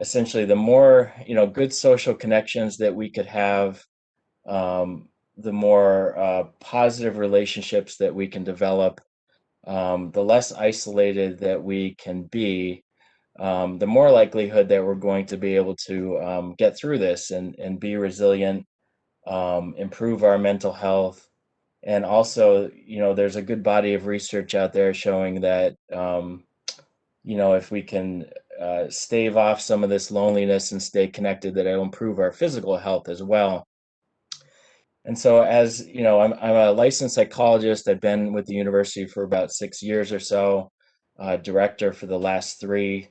essentially the more, good social connections that we could have, the more positive relationships that we can develop, the less isolated that we can be, the more likelihood that we're going to be able to get through this and be resilient, improve our mental health. And also, there's a good body of research out there showing that, if we can stave off some of this loneliness and stay connected, that it'll improve our physical health as well. And so, as you know, I'm a licensed psychologist. I've been with the university for about 6 years or so, director for the last three.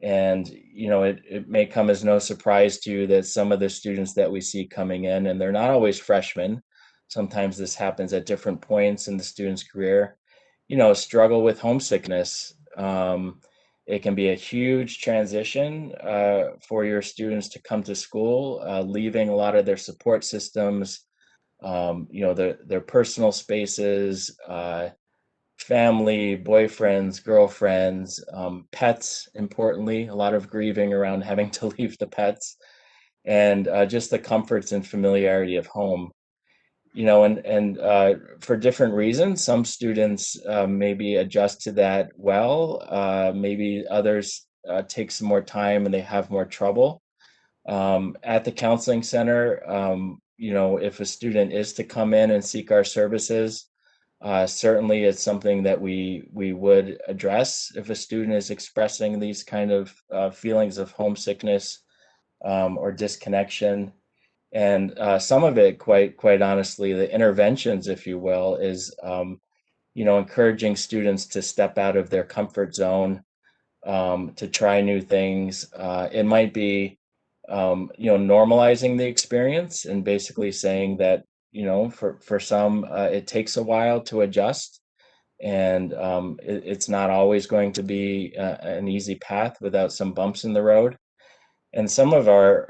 And, it may come as no surprise to you that some of the students that we see coming in, and they're not always freshmen, sometimes this happens at different points in the student's career, struggle with homesickness. It can be a huge transition for your students to come to school, leaving a lot of their support systems, their personal spaces, family, boyfriends, girlfriends, pets, importantly, a lot of grieving around having to leave the pets, and just the comforts and familiarity of home. And for different reasons, some students maybe adjust to that well. Maybe others take some more time and they have more trouble. At the counseling center, if a student is to come in and seek our services, certainly it's something that we would address if a student is expressing these kind of feelings of homesickness or disconnection. And some of it, quite honestly, the interventions, if you will, is encouraging students to step out of their comfort zone, to try new things. It might be, normalizing the experience and basically saying that, for some, it takes a while to adjust, and it's not always going to be an easy path without some bumps in the road. And some of our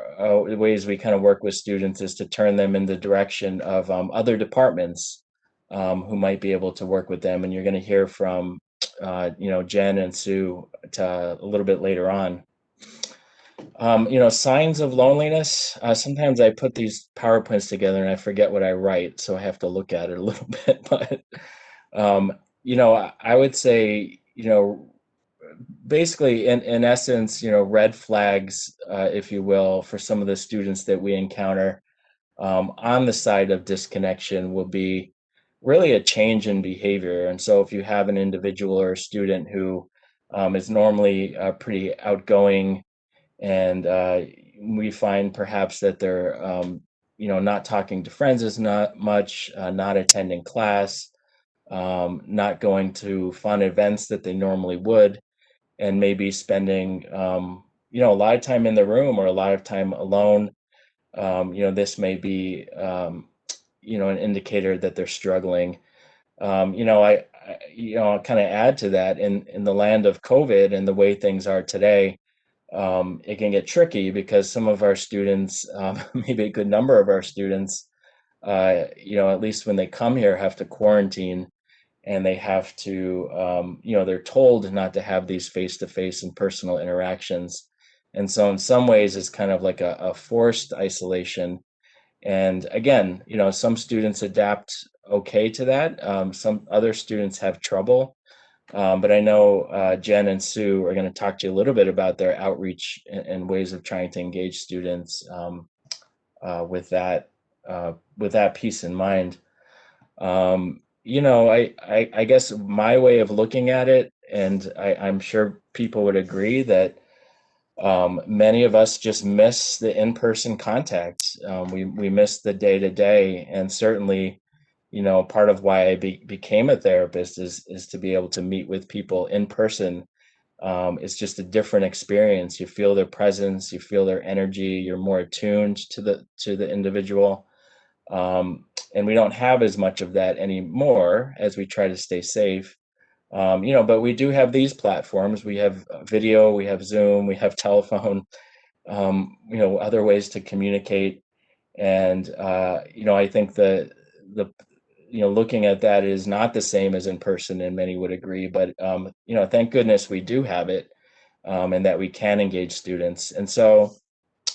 ways we kind of work with students is to turn them in the direction of other departments who might be able to work with them. And you're going to hear from, Jen and Sue a little bit later on. Signs of loneliness. Sometimes I put these PowerPoints together and I forget what I write, so I have to look at it a little bit. But um, I would say, basically, in essence, red flags, if you will, for some of the students that we encounter on the side of disconnection will be really a change in behavior. And so, if you have an individual or a student who is normally pretty outgoing, and we find perhaps that they're, not talking to friends as not much, not attending class, not going to fun events that they normally would, and maybe spending a lot of time in the room or a lot of time alone. This may be an indicator that they're struggling. I'll kind of add to that, in the land of COVID and the way things are today. It can get tricky because some of our students, maybe a good number of our students, at least when they come here, have to quarantine, and they have to, they're told not to have these face-to-face and personal interactions. And so in some ways, it's kind of like a forced isolation. And again, some students adapt okay to that. Some other students have trouble. But I know Jen and Sue are going to talk to you a little bit about their outreach and ways of trying to engage students with that piece in mind. I guess my way of looking at it, and I'm sure people would agree that many of us just miss the in-person contact. We miss the day-to-day, and certainly, part of why I became a therapist is to be able to meet with people in person. It's just a different experience. You feel their presence, you feel their energy, you're more attuned to the individual. And we don't have as much of that anymore as we try to stay safe. But we do have these platforms. We have video, we have Zoom, we have telephone, other ways to communicate. And I think the looking at that is not the same as in person, and many would agree. But thank goodness we do have it. and that we can engage students. And so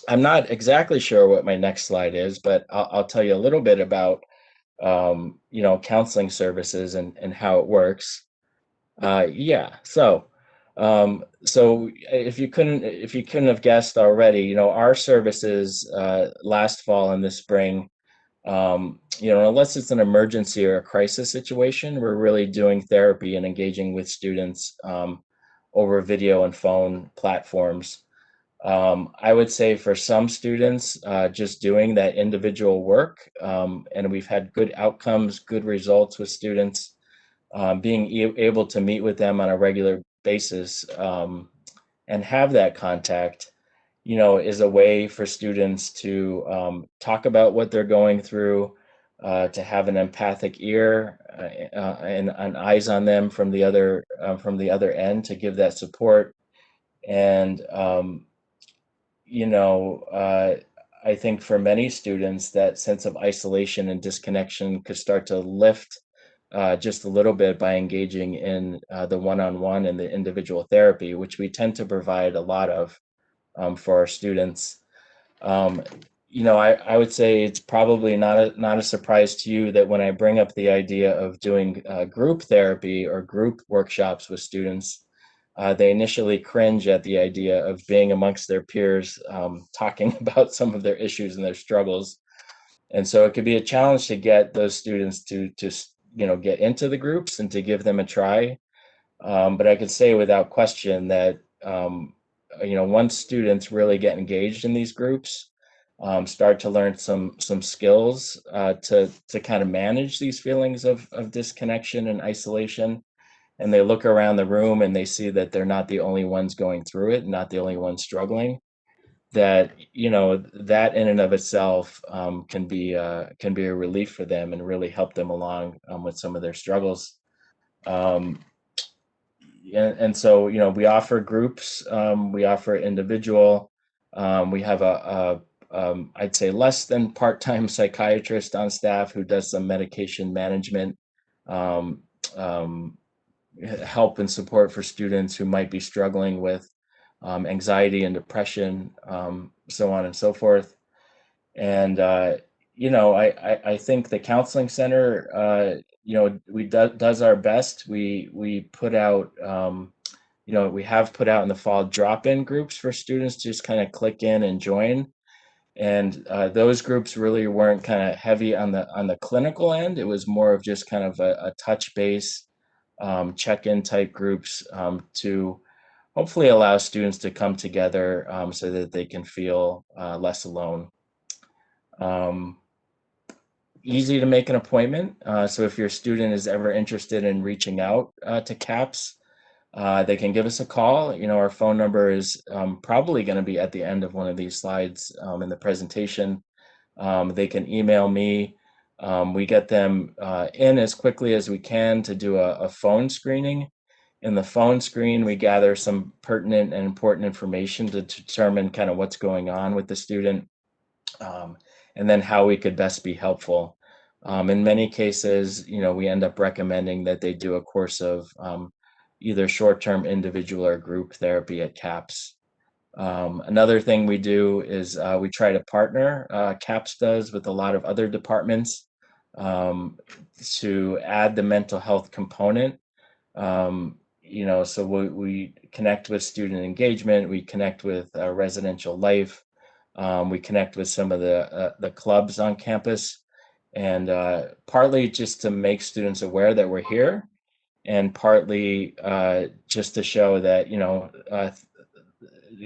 I'm not exactly sure what my next slide is, but I'll tell you a little bit about counseling services and how it works. Yeah. So if you couldn't have guessed already, our services last fall and this spring, unless it's an emergency or a crisis situation, we're really doing therapy and engaging with students over video and phone platforms. I would say for some students, just doing that individual work, and we've had good outcomes, good results with students, being able to meet with them on a regular basis, and have that contact, is a way for students to talk about what they're going through, to have an empathic ear and eyes on them from the other end to give that support. And you know, I think for many students, that sense of isolation and disconnection could start to lift just a little bit by engaging in the one-on-one and the individual therapy, which we tend to provide a lot of for our students. Um, I would say it's probably not a surprise to you that when I bring up the idea of doing group therapy or group workshops with students, they initially cringe at the idea of being amongst their peers, talking about some of their issues and their struggles. And so it could be a challenge to get those students to get into the groups and to give them a try. But I could say without question that once students really get engaged in these groups, start to learn some skills to kind of manage these feelings of disconnection and isolation, and they look around the room and they see that they're not the only ones going through it, not the only ones struggling, that in and of itself can be a relief for them and really help them along with some of their struggles. Um, and so we offer groups, we offer individual, we have I'd say less than part-time psychiatrist on staff who does some medication management, um, um, help and support for students who might be struggling with anxiety and depression, so on and so forth. And I think the counseling center, we does our best. We put out, we have put out in the fall drop-in groups for students to just kind of click in and join. And those groups really weren't kind of heavy on the clinical end. It was more of just kind of a touch base, check-in type groups, to hopefully allow students to come together, so that they can feel less alone. Um, Easy to make an appointment. So if your student is ever interested in reaching out to CAPS, they can give us a call. Our phone number is probably going to be at the end of one of these slides in the presentation. They can email me. We get them in as quickly as we can to do a phone screening. In the phone screen, we gather some pertinent and important information to determine kind of what's going on with the student, um, and then how we could best be helpful. In many cases, we end up recommending that they do a course of either short-term individual or group therapy at CAPS. Another thing we do is we try to partner, CAPS does, with a lot of other departments, um, to add the mental health component. So we connect with student engagement, we connect with residential life, we connect with some of the clubs on campus, and partly just to make students aware that we're here, and partly just to show that,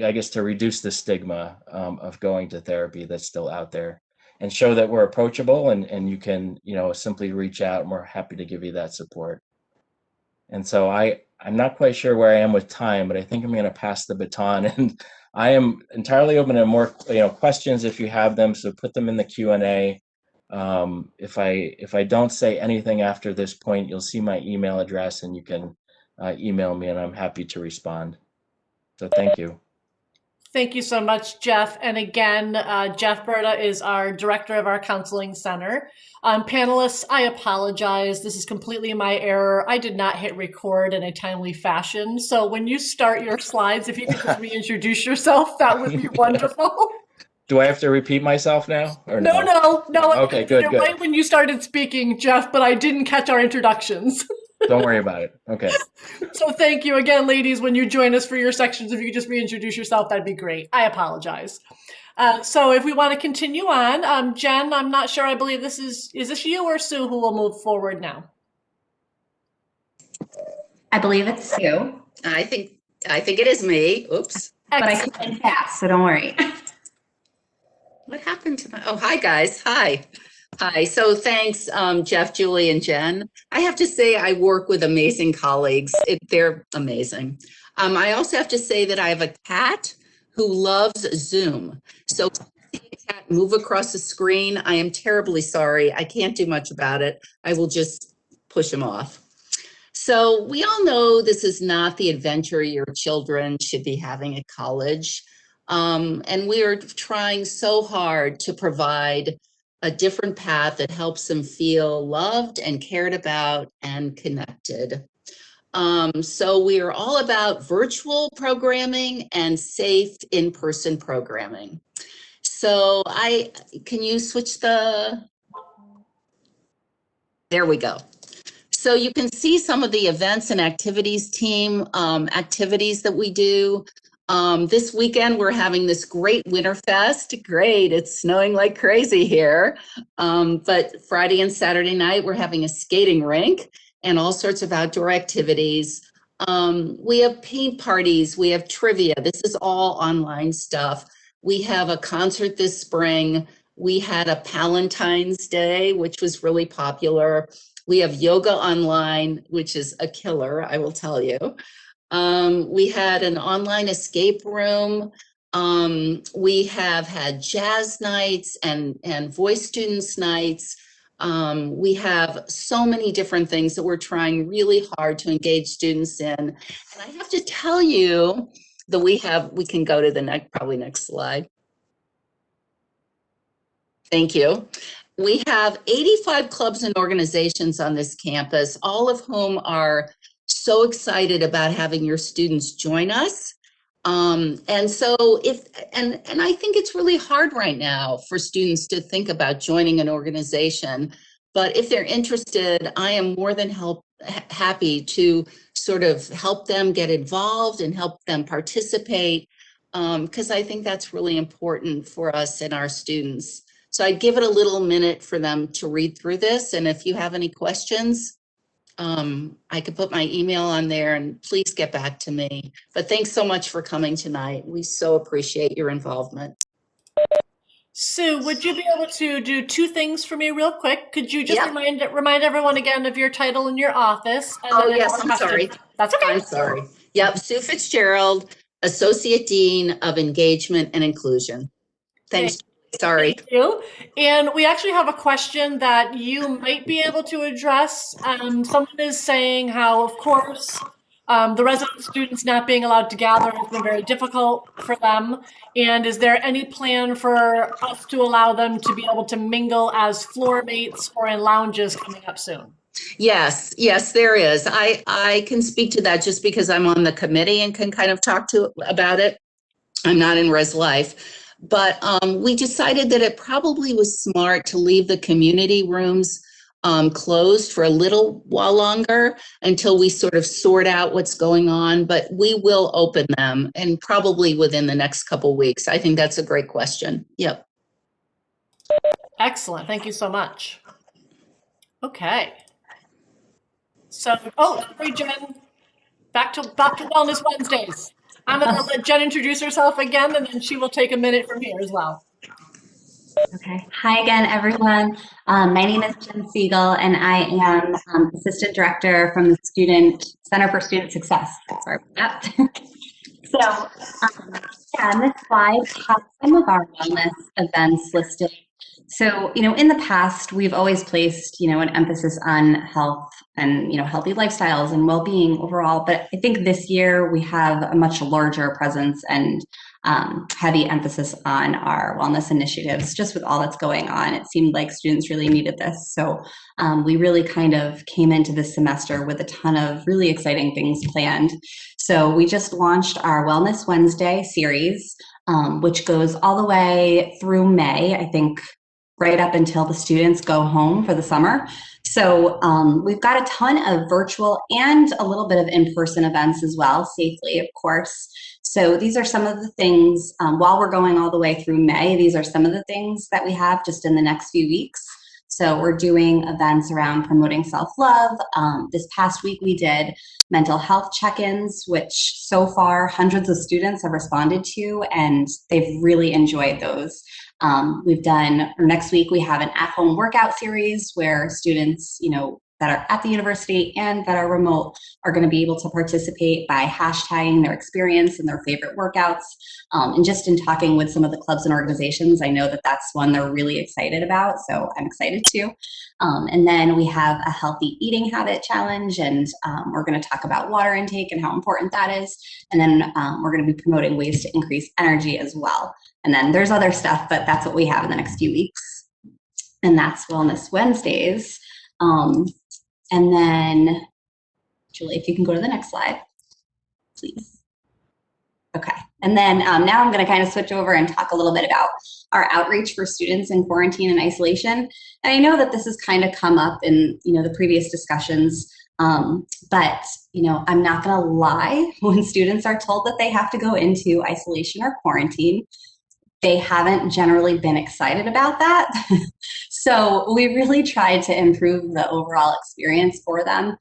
I guess to reduce the stigma of going to therapy that's still out there, and show that we're approachable, and you can, simply reach out, and we're happy to give you that support. And so I'm not quite sure where I am with time, but I think I'm going to pass the baton, and I am entirely open to more, questions if you have them. So put them in the Q&A. If I don't say anything after this point, you'll see my email address, and you can email me, and I'm happy to respond. So thank you. Thank you so much, Jeff. And again, Jeff Berta is our director of our counseling center. Panelists, I apologize. This is completely my error. I did not hit record in a timely fashion. So when you start your slides, if you could just reintroduce yourself, that would be wonderful. Do I have to repeat myself now or No, no? no, no. I Okay, did good, it good. right when you started speaking, Jeff, but I didn't catch our introductions. Don't worry about it. Okay. So thank you again, ladies. When you join us for your sections, if you could just reintroduce yourself, that'd be great. I apologize. So if we want to continue on, Jen, I'm not sure. I believe is this you or Sue who will move forward now? I believe it's Sue. I think it is me. Oops. But I Excellent. clicked fast, so don't worry. What happened to my, oh, hi guys. Hi. Hi. So thanks, Jeff, Julie, and Jen. I have to say I work with amazing colleagues. They're amazing. I also have to say that I have a cat who loves Zoom. So if you see a cat move across the screen, I am terribly sorry. I can't do much about it. I will just push him off. So we all know this is not the adventure your children should be having at college. And we are trying so hard to provide a different path that helps them feel loved and cared about and connected. So we are all about virtual programming and safe in-person programming. So can you switch there we go. So you can see some of the events and activities team activities that we do. This weekend, we're having this great Winterfest. Great, it's snowing like crazy here. But Friday and Saturday night, we're having a skating rink and all sorts of outdoor activities. We have paint parties, we have trivia. This is all online stuff. We have a concert this spring. We had a Palentine's Day, which was really popular. We have yoga online, which is a killer, I will tell you. We had an online escape room. We have had jazz nights and voice students nights. We have so many different things that we're trying really hard to engage students in. And I have to tell you that we can go to the next slide. Thank you. We have 85 clubs and organizations on this campus, all of whom are so excited about having your students join us. And so and I think it's really hard right now for students to think about joining an organization, but if they're interested, I am more than happy to sort of help them get involved and help them participate, because I think that's really important for us and our students. So I'd give it a little minute for them to read through this. And if you have any questions, I could put my email on there and please get back to me. But thanks so much for coming tonight. We so appreciate your involvement. Sue, would you be able to do two things for me real quick? Could you just Yep. remind everyone again of your title and your office? And Oh, then yes, one I'm question. sorry. That's okay. I'm sorry. Yep, Sue Fitzgerald, Associate Dean of Engagement and Inclusion. Thanks. Sorry. Thank you. And we actually have a question that you might be able to address. Someone is saying how, of course, the resident students not being allowed to gather has been very difficult for them. And is there any plan for us to allow them to be able to mingle as floor mates or in lounges coming up soon? Yes, there is. I can speak to that just because I'm on the committee and can kind of talk about it. I'm not in Res Life. But we decided that it probably was smart to leave the community rooms closed for a little while longer until we sort of sort out what's going on. But we will open them, and probably within the next couple weeks. I think that's a great question. Yep. Excellent. Thank you so much. Okay. So, sorry, Jen. Back to Wellness Wednesdays. I'm going to let Jen introduce herself again, and then she will take a minute from here as well. Okay. Hi again, everyone. My name is Jen Siegel, and I am Assistant Director from the Center for Student Success. Sorry about that. So, on this slide has some of our wellness events listed. So, in the past, we've always placed, an emphasis on health and, healthy lifestyles and well-being overall. But I think this year we have a much larger presence and heavy emphasis on our wellness initiatives. Just with all that's going on, it seemed like students really needed this. So we really kind of came into this semester with a ton of really exciting things planned. So we just launched our Wellness Wednesday series, which goes all the way through May, I think, right up until the students go home for the summer. So we've got a ton of virtual and a little bit of in-person events as well, safely, of course. So these are some of the things, while we're going all the way through May, these are some of the things that we have just in the next few weeks. So we're doing events around promoting self-love. This past week we did mental health check-ins, which so far hundreds of students have responded to, and they've really enjoyed those. Next week we have an at-home workout series where students, that are at the university and that are remote are going to be able to participate by hashtagging their experience and their favorite workouts. And just in talking with some of the clubs and organizations, I know that that's one they're really excited about, so I'm excited too. And then we have a healthy eating habit challenge, and we're going to talk about water intake and how important that is. And then we're going to be promoting ways to increase energy as well. And then there's other stuff, but that's what we have in the next few weeks. And that's Wellness Wednesdays. And then, Julie, if you can go to the next slide, please. Okay, and then now I'm going to kind of switch over and talk a little bit about our outreach for students in quarantine and isolation. And I know that this has kind of come up in the previous discussions, but I'm not going to lie. When students are told that they have to go into isolation or quarantine, they haven't generally been excited about that. So we really tried to improve the overall experience for them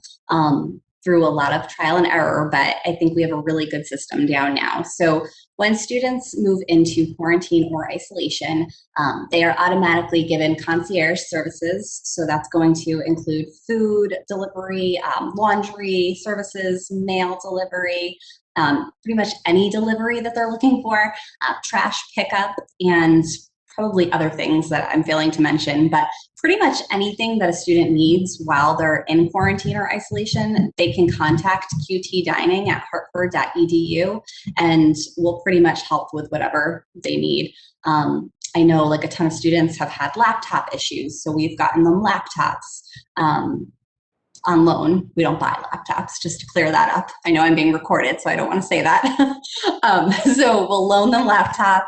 through a lot of trial and error, but I think we have a really good system down now. So when students move into quarantine or isolation, they are automatically given concierge services. So that's going to include food delivery, laundry services, mail delivery, pretty much any delivery that they're looking for, trash pickup, and probably other things that I'm failing to mention, but pretty much anything that a student needs while they're in quarantine or isolation, they can contact QT Dining at hartford.edu, and we'll pretty much help with whatever they need. I know a ton of students have had laptop issues, so we've gotten them laptops. On loan. We don't buy laptops, just to clear that up. I know I'm being recorded, so I don't want to say that. So we'll loan them laptops,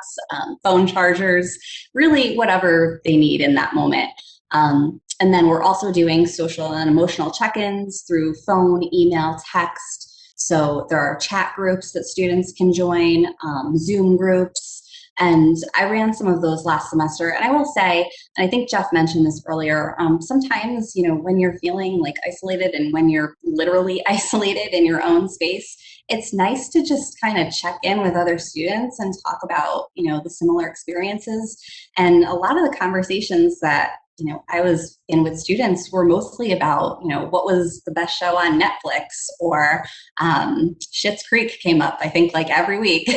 phone chargers, really whatever they need in that moment. And then we're also doing social and emotional check-ins through phone, email, text. So there are chat groups that students can join, Zoom groups. And I ran some of those last semester. And I will say, and I think Jeff mentioned this earlier, sometimes, when you're feeling isolated and when you're literally isolated in your own space, it's nice to just kind of check in with other students and talk about, the similar experiences. And a lot of the conversations that I was in with students were mostly about, what was the best show on Netflix, or Schitt's Creek came up, I think, every week.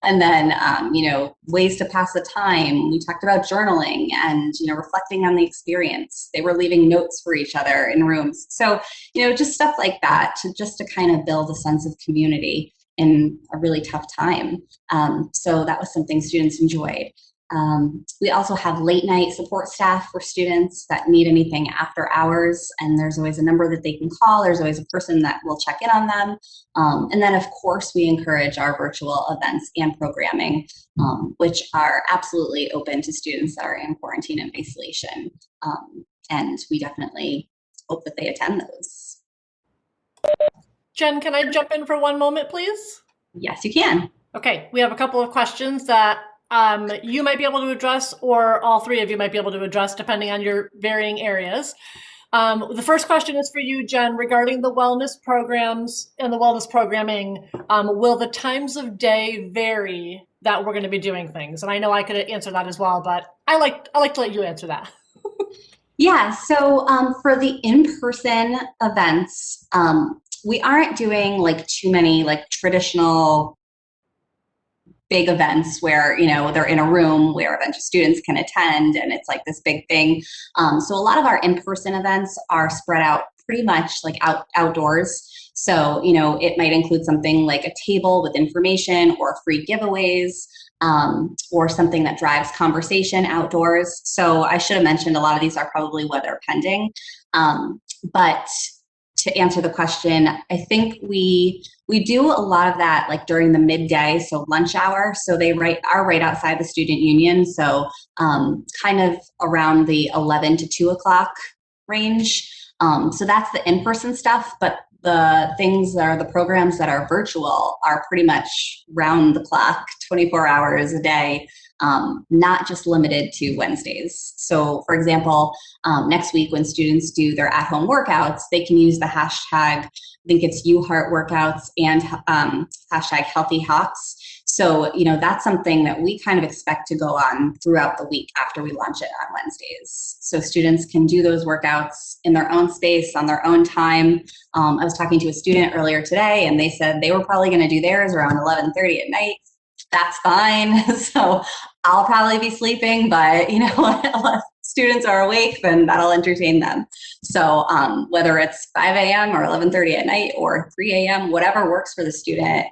And then, ways to pass the time. We talked about journaling and, reflecting on the experience. They were leaving notes for each other in rooms. So, just stuff like that to kind of build a sense of community in a really tough time. So that was something students enjoyed. We also have late night support staff for students that need anything after hours, and there's always a number that they can call. There's always a person that will check in on them. And then, of course, we encourage our virtual events and programming, which are absolutely open to students that are in quarantine and isolation. And we definitely hope that they attend those. Jen, can I jump in for one moment, please? Yes, you can. Okay, we have a couple of questions that you might be able to address, or all three of you might be able to address, depending on your varying areas. The first question is for you, Jen, regarding the wellness programs and the wellness programming. Will the times of day vary that we're going to be doing things? And I know I could answer that as well, but I like to let you answer that. Yeah, so for the in-person events, we aren't doing too many traditional big events where, they're in a room where a bunch of students can attend and it's this big thing. So a lot of our in-person events are spread out pretty much outdoors. So, it might include something like a table with information or free giveaways. or something that drives conversation outdoors. So I should have mentioned a lot of these are probably weather pending. But to answer the question, I think we do a lot of that like during the midday, so lunch hour. So they are right outside the student union. So kind of around the 11 to 2 o'clock range. So that's the in-person stuff, but the programs that are virtual are pretty much round the clock, 24 hours a day, not just limited to Wednesdays. So for example, next week when students do their at-home workouts, they can use the hashtag, I think it's UHeart workouts and hashtag Healthy Hawks. So, that's something that we kind of expect to go on throughout the week after we launch it on Wednesdays. So students can do those workouts in their own space, on their own time. I was talking to a student earlier today, and they said they were probably going to do theirs around 11:30 at night. That's fine. So I'll probably be sleeping, but, if students are awake, then that'll entertain them. So whether it's 5 a.m. or 11:30 at night or 3 a.m., whatever works for the student.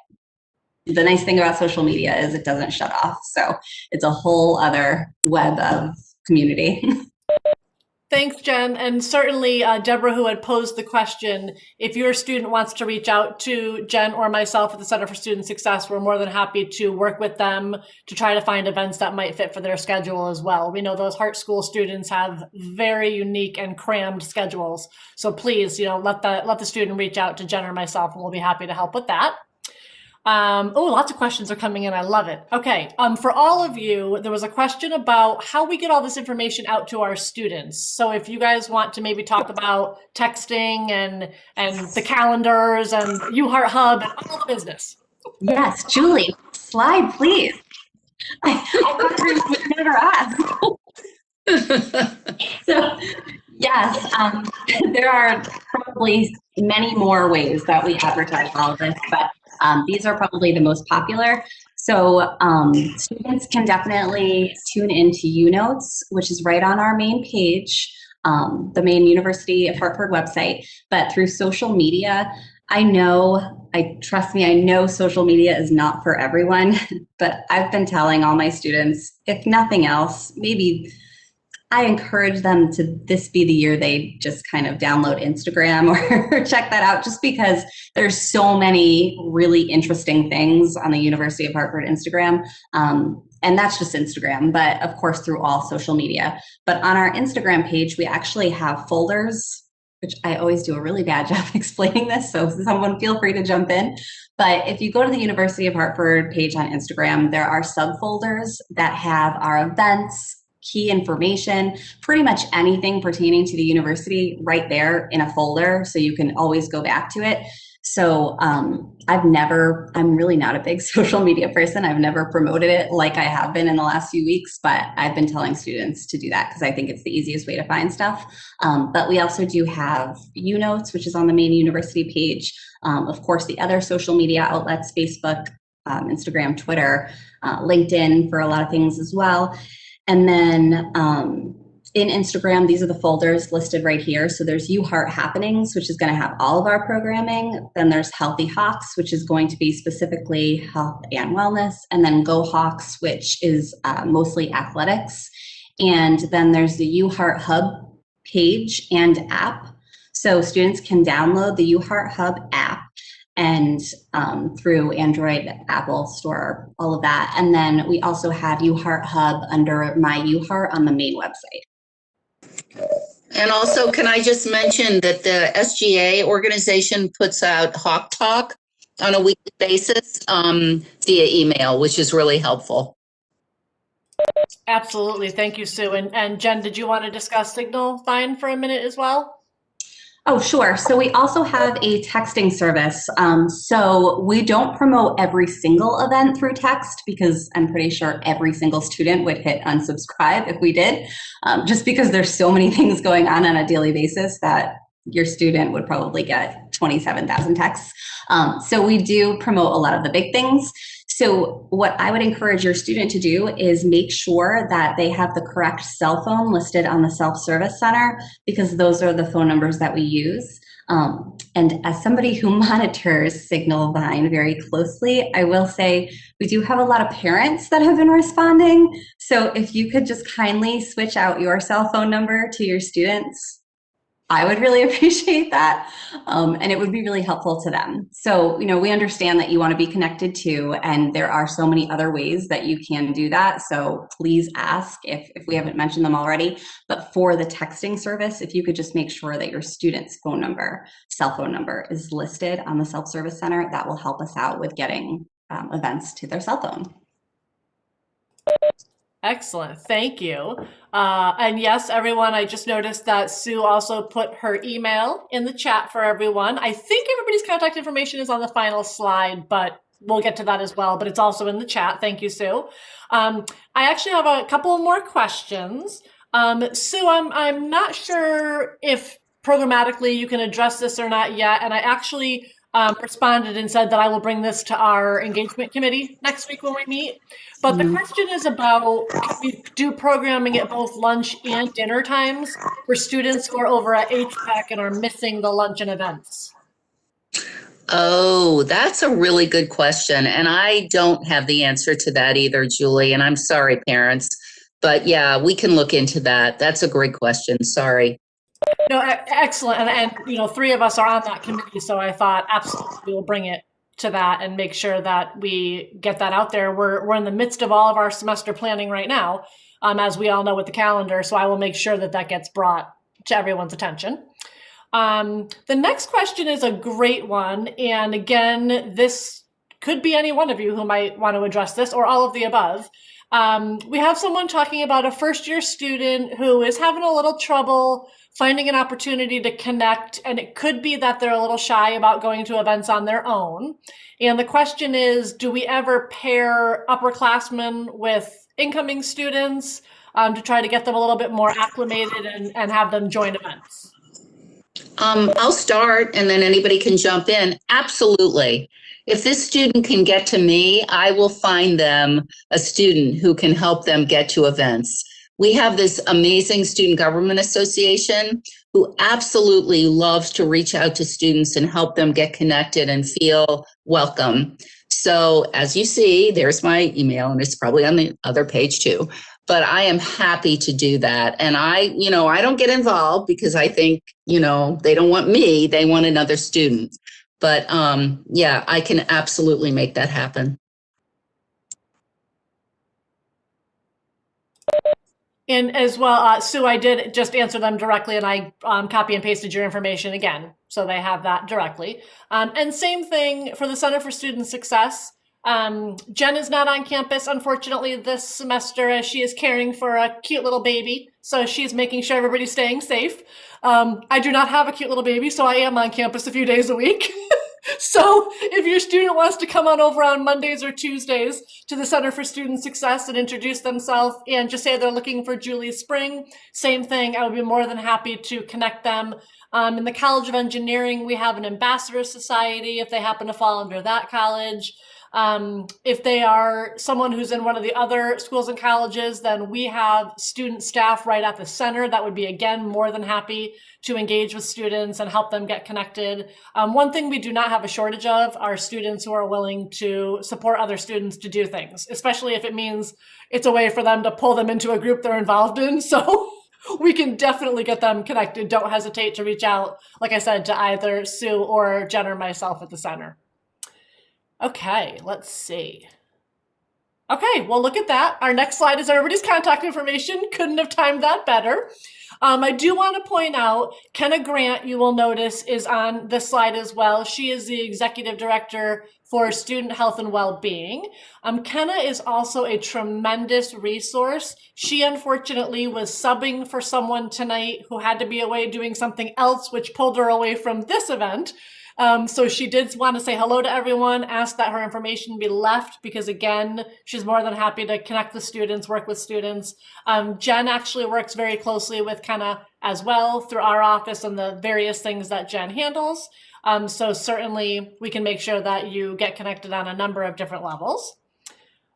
The nice thing about social media is it doesn't shut off. So it's a whole other web of community. Thanks, Jen. And certainly Deborah, who had posed the question, if your student wants to reach out to Jen or myself at the Center for Student Success, we're more than happy to work with them to try to find events that might fit for their schedule as well. We know those Heart School students have very unique and crammed schedules. So please, let the student reach out to Jen or myself, and we'll be happy to help with that. Lots of questions are coming in. I love it. Okay. For all of you, there was a question about how we get all this information out to our students. So if you guys want to maybe talk about texting and the calendars and UHeart Hub and all the business. Yes, Julie, slide, please. I would never ask. So, yes, there are probably many more ways that we advertise all of this, but these are probably the most popular. So students can definitely tune into UNotes, which is right on our main page, the main University of Hartford website. But through social media, trust me, I know social media is not for everyone, but I've been telling all my students, if nothing else, maybe I encourage them to this be the year they just kind of download Instagram or check that out, just because there's so many really interesting things on the University of Hartford Instagram. And that's just Instagram, but of course through all social media. But on our Instagram page, we actually have folders, which I always do a really bad job explaining this, so someone feel free to jump in. But if you go to the University of Hartford page on Instagram, there are subfolders that have our events, key information, pretty much anything pertaining to the university right there in a folder, so you can always go back to it. So I'm really not a big social media person. I've never promoted it like I have been in the last few weeks, but I've been telling students to do that because I think it's the easiest way to find stuff. But we also do have UNotes, which is on the main university page. Of course, the other social media outlets, Facebook, Instagram, Twitter, LinkedIn for a lot of things as well. And then in Instagram, these are the folders listed right here. So there's UHeart Happenings, which is going to have all of our programming. Then there's Healthy Hawks, which is going to be specifically health and wellness. And then Go Hawks, which is mostly athletics. And then there's the UHeart Hub page and app. So students can download the UHeart Hub app and through Android, Apple Store, all of that. And then we also have UHeart Hub under My UHeart on the main website. And also, can I just mention that the SGA organization puts out Hawk Talk on a weekly basis via email, which is really helpful. Absolutely. Thank you, Sue. And Jen, did you want to discuss Signal Fine for a minute as well? Oh, sure. So we also have a texting service. So we don't promote every single event through text because I'm pretty sure every single student would hit unsubscribe if we did, just because there's so many things going on a daily basis that your student would probably get 27,000 texts. So we do promote a lot of the big things. So what I would encourage your student to do is make sure that they have the correct cell phone listed on the self-service center, because those are the phone numbers that we use. And as somebody who monitors Signal Vine very closely, I will say we do have a lot of parents that have been responding. So if you could just kindly switch out your cell phone number to your students, I would really appreciate that. And it would be really helpful to them. So, we understand that you want to be connected too, and there are so many other ways that you can do that. So please ask if we haven't mentioned them already. But for the texting service, if you could just make sure that your student's cell phone number is listed on the self-service center, that will help us out with getting events to their cell phone. Excellent. Thank you. And yes, everyone, I just noticed that Sue also put her email in the chat for everyone. I think everybody's contact information is on the final slide, but we'll get to that as well. But it's also in the chat. Thank you, Sue. I actually have a couple more questions. Sue, I'm not sure if programmatically you can address this or not yet. And I actually responded and said that I will bring this to our engagement committee next week when we meet. But the question is about, can we do programming at both lunch and dinner times for students who are over at HPAC and are missing the lunch and events? Oh, that's a really good question. And I don't have the answer to that either, Julie. And I'm sorry, parents. But yeah, we can look into that. That's a great question. Sorry. No, excellent. And three of us are on that committee, so I thought absolutely we'll bring it to that and make sure that we get that out there. We're in the midst of all of our semester planning right now, as we all know with the calendar. So I will make sure that that gets brought to everyone's attention. The next question is a great one. And again, this could be any one of you who might want to address this or all of the above. We have someone talking about a first-year student who is having a little trouble finding an opportunity to connect, and it could be that they're a little shy about going to events on their own. And the question is, do we ever pair upperclassmen with incoming students to try to get them a little bit more acclimated and have them join events? I'll start and then anybody can jump in. Absolutely. If this student can get to me, I will find them a student who can help them get to events. We have this amazing Student Government Association who absolutely loves to reach out to students and help them get connected and feel welcome. So as you see, there's my email, and it's probably on the other page too. But I am happy to do that. And I don't get involved because I think, they don't want me, they want another student. But yeah, I can absolutely make that happen. And as well, Sue, I did just answer them directly, and I copy and pasted your information again, so they have that directly. And same thing for the Center for Student Success. Jen is not on campus, unfortunately, this semester, as she is caring for a cute little baby. So she's making sure everybody's staying safe. I do not have a cute little baby, so I am on campus a few days a week. So if your student wants to come on over on Mondays or Tuesdays to the Center for Student Success and introduce themselves and just say they're looking for Julie Spring, same thing. I would be more than happy to connect them. In the College of Engineering, we have an ambassador society if they happen to fall under that college. If they are someone who's in one of the other schools and colleges, then we have student staff right at the center that would be, again, more than happy to engage with students and help them get connected. One thing we do not have a shortage of are students who are willing to support other students to do things, especially if it means it's a way for them to pull them into a group they're involved in. So we can definitely get them connected. Don't hesitate to reach out, like I said, to either Sue or Jen or myself at the center. Okay, let's see. Okay, well, look at that. Our next slide is everybody's contact information. Couldn't have timed that better. I do want to point out, Kenna Grant, you will notice, is on this slide as well. She is the Executive Director for Student Health and Wellbeing. Kenna is also a tremendous resource. She unfortunately was subbing for someone tonight who had to be away doing something else, which pulled her away from this event. So she did want to say hello to everyone, ask that her information be left because, again, she's more than happy to connect with students, work with students. Jen actually works very closely with Kenna as well through our office and the various things that Jen handles. So certainly we can make sure that you get connected on a number of different levels.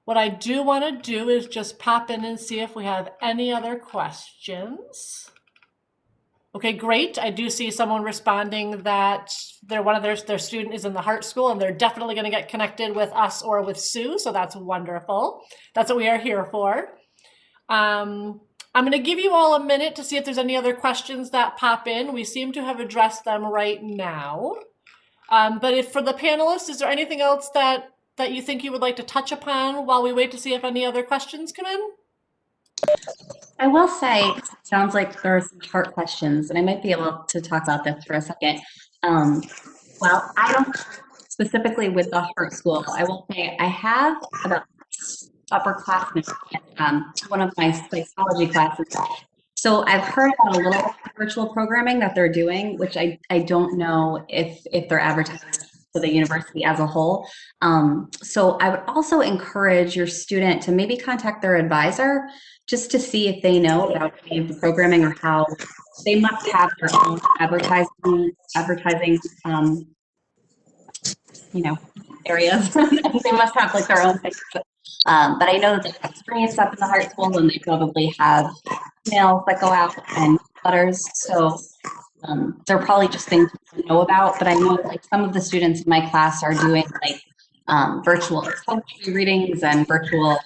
What I do want to do is just pop in and see if we have any other questions. Okay, great. I do see someone responding that one of their student is in the Hart School, and they're definitely going to get connected with us or with Sue. So that's wonderful. That's what we are here for. I'm going to give you all a minute to see if there's any other questions that pop in. We seem to have addressed them right now. But if for the panelists, is there anything else that you think you would like to touch upon while we wait to see if any other questions come in? I will say, it sounds like there are some heart questions, and I might be able to talk about this for a second. Well, I don't specifically with the Heart School. I will say I have about upperclassmen one of my psychology classes. So I've heard about a little virtual programming that they're doing, which I don't know if they're advertising to the university as a whole. So I would also encourage your student to maybe contact their advisor just to see if they know about any of the programming or how they must have their own advertising areas. They must have like their own things. But I know that they have experience up in the Heart School, and they probably have emails that go out and letters. So they're probably just things to know about. But I know like some of the students in my class are doing like virtual poetry readings and virtual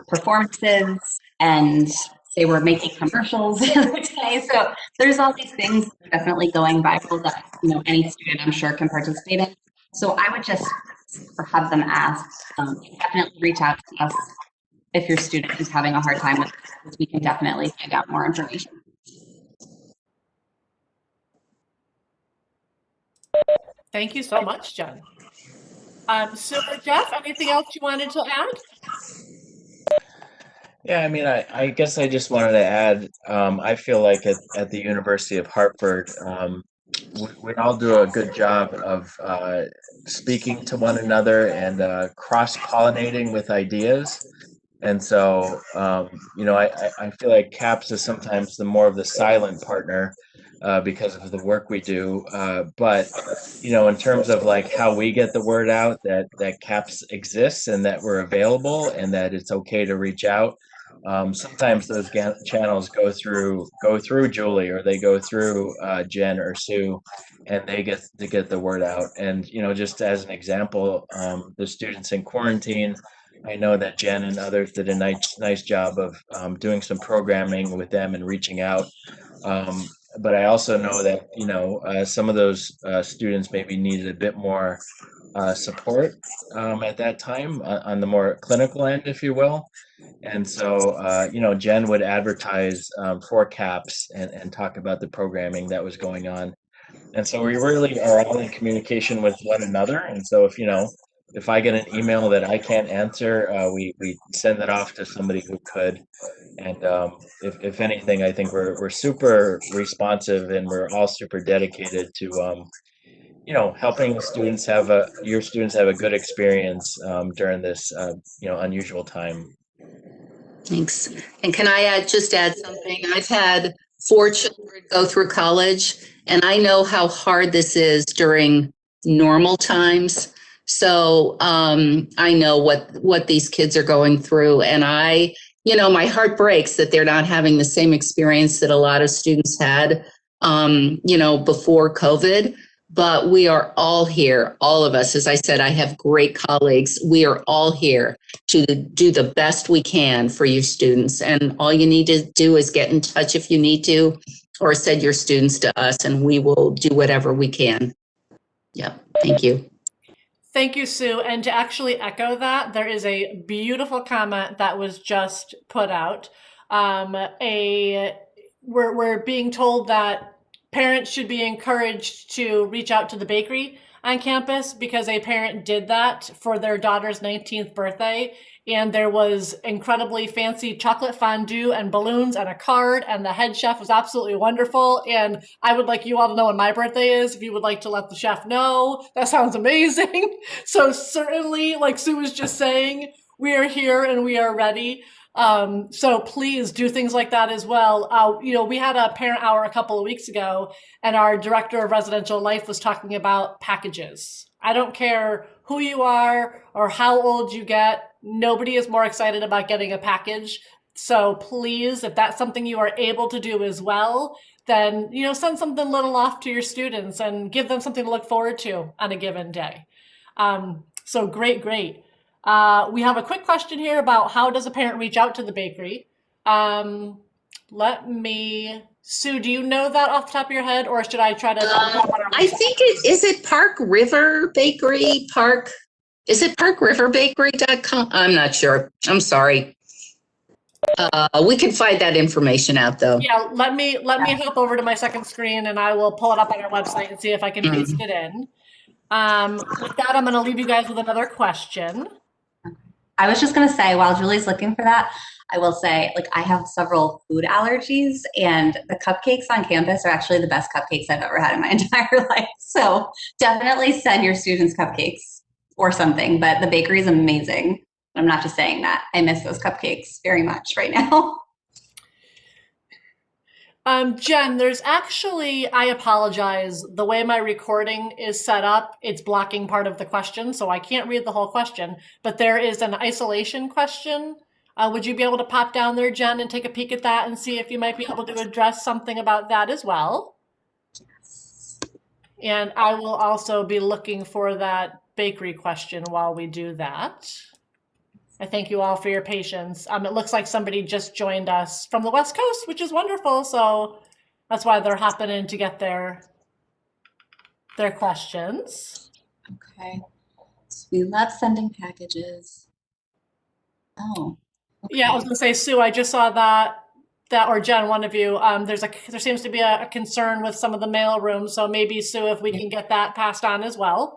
performances, and they were making commercials the other day. So there's all these things definitely going viral that any student I'm sure can participate in. So I would just have them ask, definitely reach out to us if your student is having a hard time with it, because we can definitely find out more information. Thank you so much, Jen. So Jeff, anything else you wanted to add? Yeah, I mean, I guess I just wanted to add, I feel like at the University of Hartford, we all do a good job of speaking to one another and cross-pollinating with ideas. And so, I feel like CAPS is sometimes the more of the silent partner because of the work we do. But, in terms of like how we get the word out that CAPS exists and that we're available and that it's okay to reach out. Sometimes those channels go through Julie, or they go through Jen or Sue, and they get the word out. And just as an example, the students in quarantine, I know that Jen and others did a nice job of doing some programming with them and reaching out. But I also know that some of those students maybe needed a bit more support at that time on the more clinical end, if you will. And so, Jen would advertise for CAPS and talk about the programming that was going on. And so we really are all in communication with one another. And so if I get an email that I can't answer, we send it off to somebody who could. And if anything, I think we're super responsive, and we're all super dedicated to helping your students have a good experience during this unusual time. Thanks. And can I just add something? I've had 4 children go through college, and I know how hard this is during normal times. So I know what these kids are going through, and my heart breaks that they're not having the same experience that a lot of students had, before COVID. But we are all here, all of us. As I said, I have great colleagues. We are all here to do the best we can for your students. And all you need to do is get in touch if you need to, or send your students to us, and we will do whatever we can. Yep. Thank you. Thank you, Sue. And to actually echo that, there is a beautiful comment that was just put out. We're being told that parents should be encouraged to reach out to the bakery on campus, because a parent did that for their daughter's 19th birthday. And there was incredibly fancy chocolate fondue and balloons and a card, and the head chef was absolutely wonderful. And I would like you all to know when my birthday is, if you would like to let the chef know. That sounds amazing. So certainly, like Sue was just saying, we are here and we are ready. So please do things like that as well. We had a parent hour a couple of weeks ago, and our director of residential life was talking about packages. I don't care who you are or how old you get. Nobody is more excited about getting a package So please, if that's something you are able to do as well, then, send something little off to your students and give them something to look forward to on a given day. So great, great. We have a quick question here about how does a parent reach out to the bakery? Sue, do you know that off the top of your head, or should I try to? I think is it Park River Bakery? Is it parkriverbakery.com? I'm not sure. I'm sorry. We can find that information out though. Yeah, let me hop over to my second screen and I will pull it up on our website and see if I can paste it in. With that, I'm going to leave you guys with another question. I was just going to say, while Julie's looking for that, I will say, like, I have several food allergies, and the cupcakes on campus are actually the best cupcakes I've ever had in my entire life. So definitely send your students cupcakes or something, but the bakery is amazing. I'm not just saying that. I miss those cupcakes very much right now. Jen, there's actually, I apologize, the way my recording is set up, it's blocking part of the question, so I can't read the whole question, but there is an isolation question. Would you be able to pop down there, Jen, and take a peek at that and see if you might be able to address something about that as well? And I will also be looking for that bakery question while we do that. I thank you all for your patience. It looks like somebody just joined us from the West Coast, which is wonderful. So that's why they're hopping in to get their questions. Okay. So we love sending packages. Oh. Okay. Yeah, I was gonna say, Sue, I just saw that or Jen, one of you, there seems to be a concern with some of the mail rooms. So maybe, Sue, if we can get that passed on as well.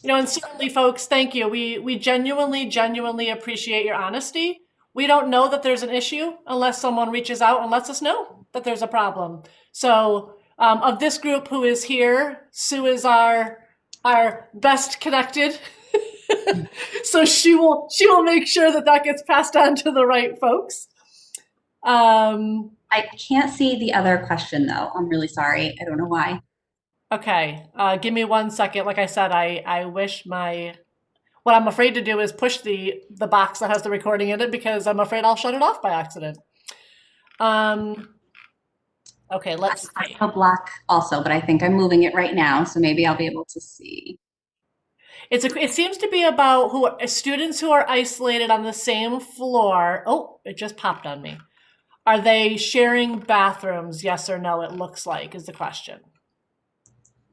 And certainly, folks, thank you. We genuinely appreciate your honesty. We don't know that there's an issue unless someone reaches out and lets us know that there's a problem. So of this group who is here, Sue is our best connected. So she will make sure that gets passed on to the right folks. I can't see the other question though. I'm really sorry. I don't know why. Okay, give me 1 second. Like I said, I wish what I'm afraid to do is push the box that has the recording in it because I'm afraid I'll shut it off by accident. Okay, let's see. I have a block also, but I think I'm moving it right now, so maybe I'll be able to see. It seems to be about students who are isolated on the same floor. Oh, it just popped on me. Are they sharing bathrooms? Yes or no, it looks like, is the question.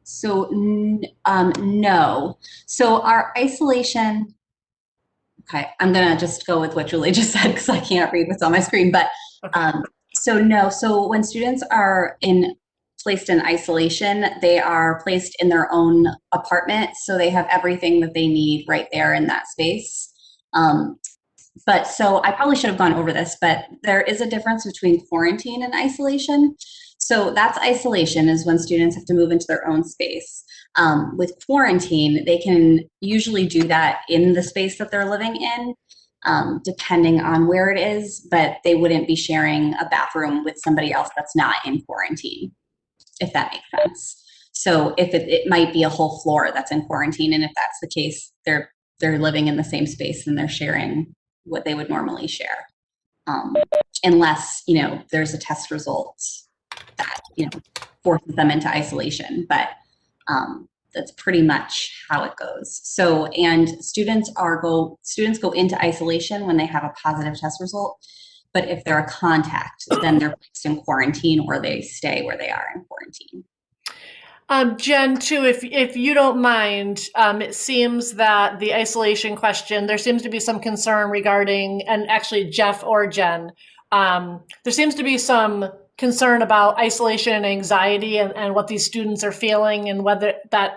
So no. So our isolation, okay, I'm gonna just go with what Julie just said because I can't read what's on my screen, but Okay. so no. So when students are placed in isolation, they are placed in their own apartment, so they have everything that they need right there in that space. But so I probably should have gone over this, but there is a difference between quarantine and isolation. So that's isolation, is when students have to move into their own space. With quarantine, they can usually do that in the space that they're living in, depending on where it is, but they wouldn't be sharing a bathroom with somebody else that's not in quarantine, if that makes sense. So if it might be a whole floor that's in quarantine, and if that's the case, they're living in the same space and they're sharing what they would normally share, unless there's a test result that forces them into isolation. But that's pretty much how it goes. So, and students go into isolation when they have a positive test result. But if they're a contact, then they're placed in quarantine, or they stay where they are in quarantine. Jen, too, if you don't mind, it seems that the isolation question, there seems to be some concern regarding, and actually Jeff or Jen, there seems to be some concern about isolation and anxiety and what these students are feeling, and whether that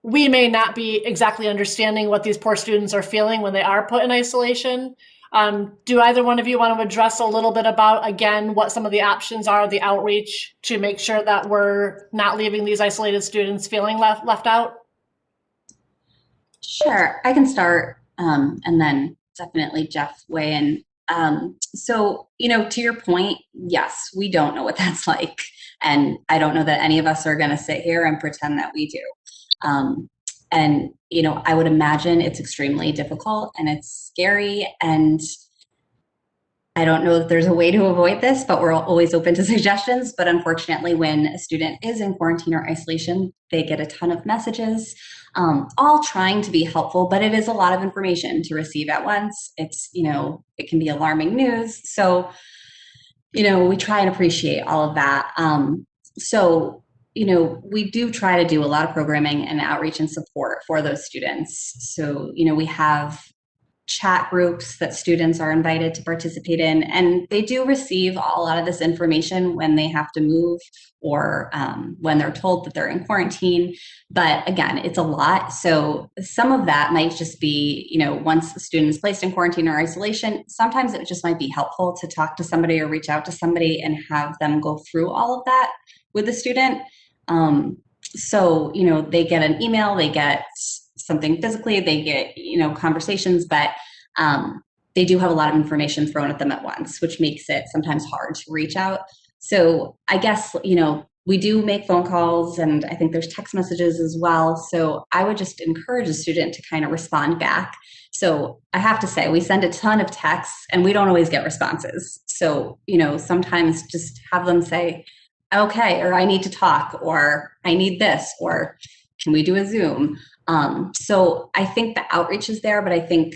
we may not be exactly understanding what these poor students are feeling when they are put in isolation. Do either one of you want to address a little bit about, again, what some of the options are, the outreach, to make sure that we're not leaving these isolated students feeling left out? Sure, I can start, and then definitely Jeff weigh in. So, to your point, yes, we don't know what that's like. And I don't know that any of us are going to sit here and pretend that we do. And, I would imagine it's extremely difficult and it's scary. And I don't know if there's a way to avoid this, but we're always open to suggestions. But unfortunately, when a student is in quarantine or isolation, they get a ton of messages, all trying to be helpful, but it is a lot of information to receive at once. It's, it can be alarming news. So, we try and appreciate all of that. So, we do try to do a lot of programming and outreach and support for those students. So, we have chat groups that students are invited to participate in, and they do receive a lot of this information when they have to move or when they're told that they're in quarantine. But again, it's a lot. So some of that might just be, once the student is placed in quarantine or isolation, sometimes it just might be helpful to talk to somebody or reach out to somebody and have them go through all of that with the student. So, they get an email, they get something physically, they get, conversations, but they do have a lot of information thrown at them at once, which makes it sometimes hard to reach out. So I guess, we do make phone calls, and I think there's text messages as well. So I would just encourage a student to kind of respond back. So I have to say, we send a ton of texts and we don't always get responses. So, sometimes just have them say, okay, or I need to talk, or I need this, or can we do a Zoom? So I think the outreach is there, but I think,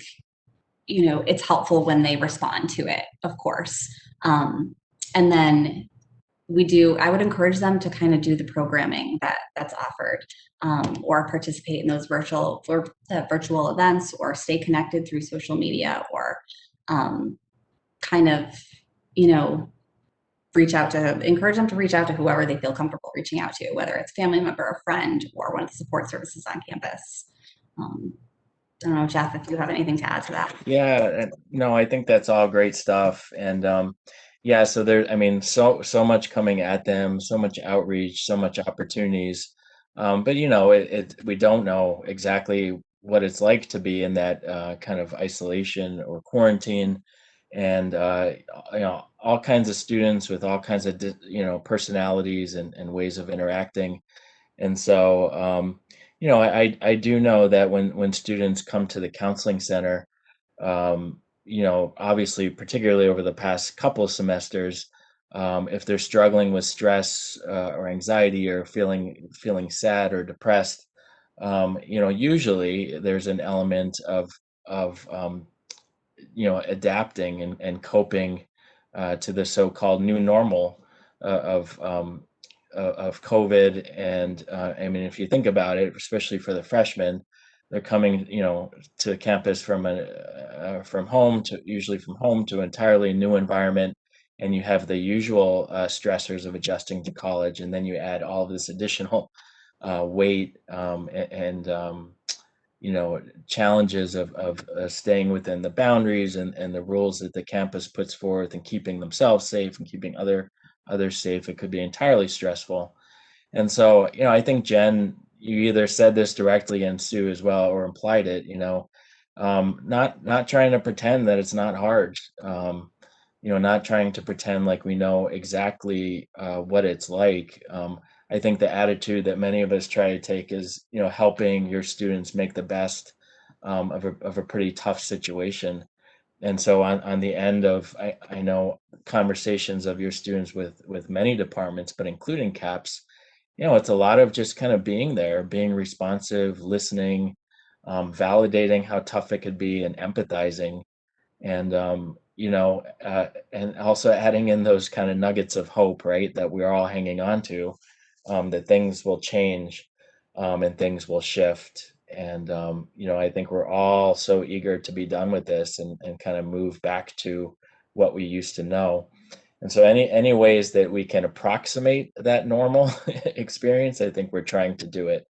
it's helpful when they respond to it, of course. And then I would encourage them to kind of do the programming that's offered, or participate in those virtual events, or stay connected through social media, or kind of, encourage them to reach out to whoever they feel comfortable reaching out to, whether it's family member, a friend, or one of the support services on campus. I don't know, Jeff, if you have anything to add to that. Yeah, no, I think that's all great stuff. And yeah, so I mean, so much coming at them, so much outreach, so much opportunities. But we don't know exactly what it's like to be in that kind of isolation or quarantine, and all kinds of students with all kinds of personalities and ways of interacting. And so, I do know that when students come to the counseling center, obviously, particularly over the past couple of semesters, if they're struggling with stress or anxiety, or feeling sad or depressed, usually there's an element of adapting and coping to the so-called new normal of COVID. And I mean, if you think about it, especially for the freshmen, they're coming, to campus from home, usually from home, to an entirely new environment, and you have the usual stressors of adjusting to college, and then you add all of this additional weight, and challenges of staying within the boundaries and the rules that the campus puts forth, and keeping themselves safe and keeping others safe. It could be entirely stressful. And so, I think, Jen, you either said this directly, and Sue as well, or implied it, not trying to pretend that it's not hard, not trying to pretend like we know exactly what it's like. I think the attitude that many of us try to take is, helping your students make the best of a pretty tough situation. And so on the end of, I know, conversations of your students with many departments, but including CAPS, it's a lot of just kind of being there, being responsive, listening, validating how tough it could be, and empathizing. And and also adding in those kind of nuggets of hope, right, that we're all hanging on to, that things will change, and things will shift. And I think we're all so eager to be done with this, and kind of move back to what we used to know. And so any ways that we can approximate that normal experience, I think we're trying to do it.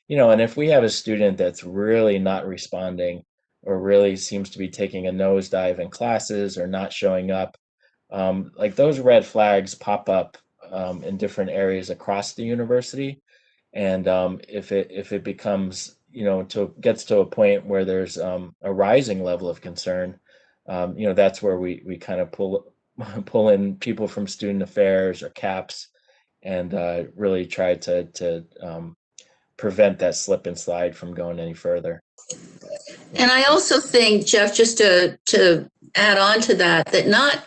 And if we have a student that's really not responding, or really seems to be taking a nosedive in classes, or not showing up, like, those red flags pop up in different areas across the university. And if it becomes, gets to a point where there's a rising level of concern, that's where we kind of pull in people from student affairs or CAPS, and really try to prevent that slip and slide from going any further. And I also think, Jeff, just to add on to that, that not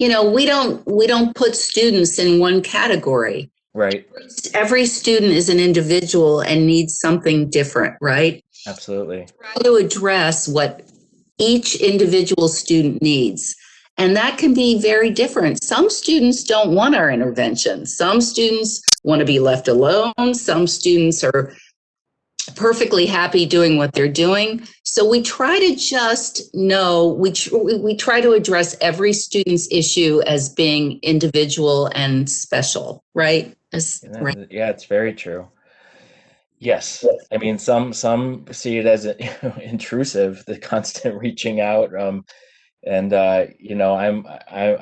we don't put students in one category. Right. Every student is an individual and needs something different, right? Absolutely. Try to address what each individual student needs. And that can be very different. Some students don't want our intervention. Some students want to be left alone. Some students are perfectly happy doing what they're doing. So we try to just know, we try to address every student's issue as being individual and special, right? Right. Yeah, it's very true. Yes. I mean, some see it as intrusive, the constant reaching out. And I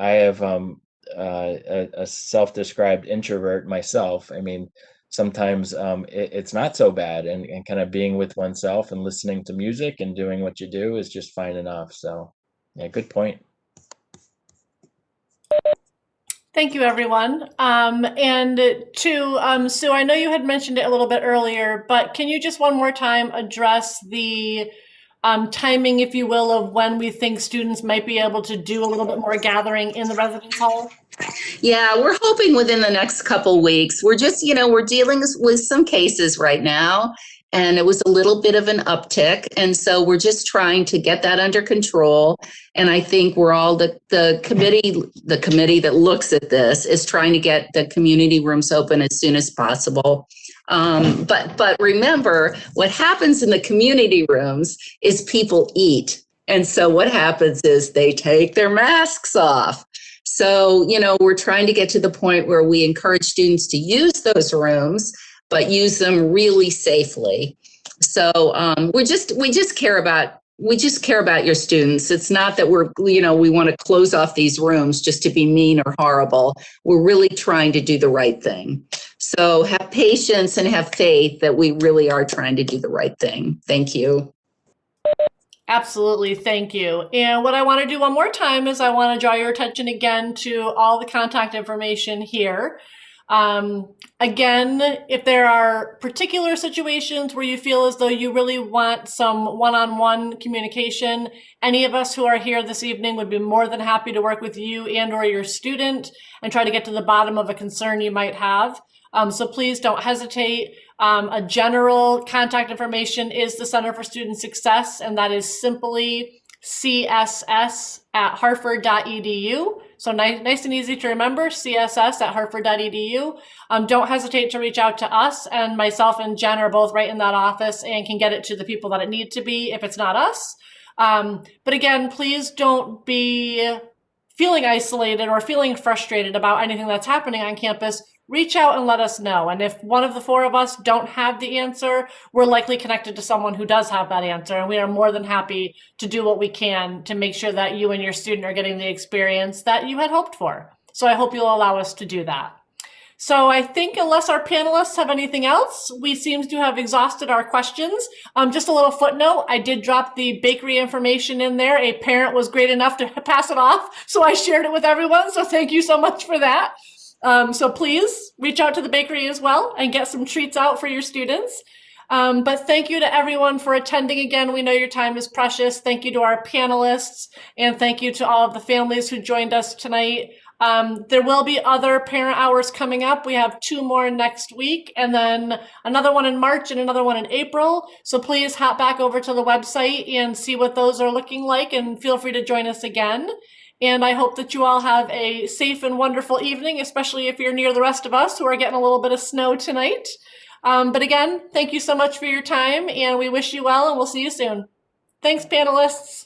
have a self-described introvert myself. I mean, sometimes it's not so bad, and kind of being with oneself and listening to music and doing what you do is just fine enough. So, yeah, good point. Thank you, everyone. And to Sue, I know you had mentioned it a little bit earlier, but can you just one more time address the timing, if you will, of when we think students might be able to do a little bit more gathering in the residence hall? Yeah, we're hoping within the next couple weeks. We're just, we're dealing with some cases right now, and it was a little bit of an uptick. And so we're just trying to get that under control. And I think we're all the committee that looks at this is trying to get the community rooms open as soon as possible. But remember, what happens in the community rooms is people eat. And so what happens is they take their masks off. So, we're trying to get to the point where we encourage students to use those rooms, but use them really safely. So we just care about your students. It's not that we want to close off these rooms just to be mean or horrible. We're really trying to do the right thing. So have patience and have faith that we really are trying to do the right thing. Thank you. Absolutely, thank you. And what I want to do one more time is I want to draw your attention again to all the contact information here. Again, if there are particular situations where you feel as though you really want some one-on-one communication, any of us who are here this evening would be more than happy to work with you and or your student and try to get to the bottom of a concern you might have. So please don't hesitate. A general contact information is the Center for Student Success, and that is simply css@hartford.edu. So nice and easy to remember, css@hartford.edu. Don't hesitate to reach out to us, and myself and Jen are both right in that office and can get it to the people that it need to be if it's not us. But again, please don't be feeling isolated or feeling frustrated about anything that's happening on campus. Reach out and let us know. And if one of the four of us don't have the answer, we're likely connected to someone who does have that answer. And we are more than happy to do what we can to make sure that you and your student are getting the experience that you had hoped for. So I hope you'll allow us to do that. So I think unless our panelists have anything else, we seem to have exhausted our questions. Just a little footnote, I did drop the bakery information in there. A parent was great enough to pass it off, so I shared it with everyone. So thank you so much for that. So please reach out to the bakery as well and get some treats out for your students. But thank you to everyone for attending again. We know your time is precious. Thank you to our panelists, and thank you to all of the families who joined us tonight. There will be other parent hours coming up. We have 2 more next week, and then another one in March and another one in April. So please hop back over to the website and see what those are looking like, and feel free to join us again. And I hope that you all have a safe and wonderful evening, especially if you're near the rest of us who are getting a little bit of snow tonight. But again, thank you so much for your time, and we wish you well, and we'll see you soon. Thanks, panelists.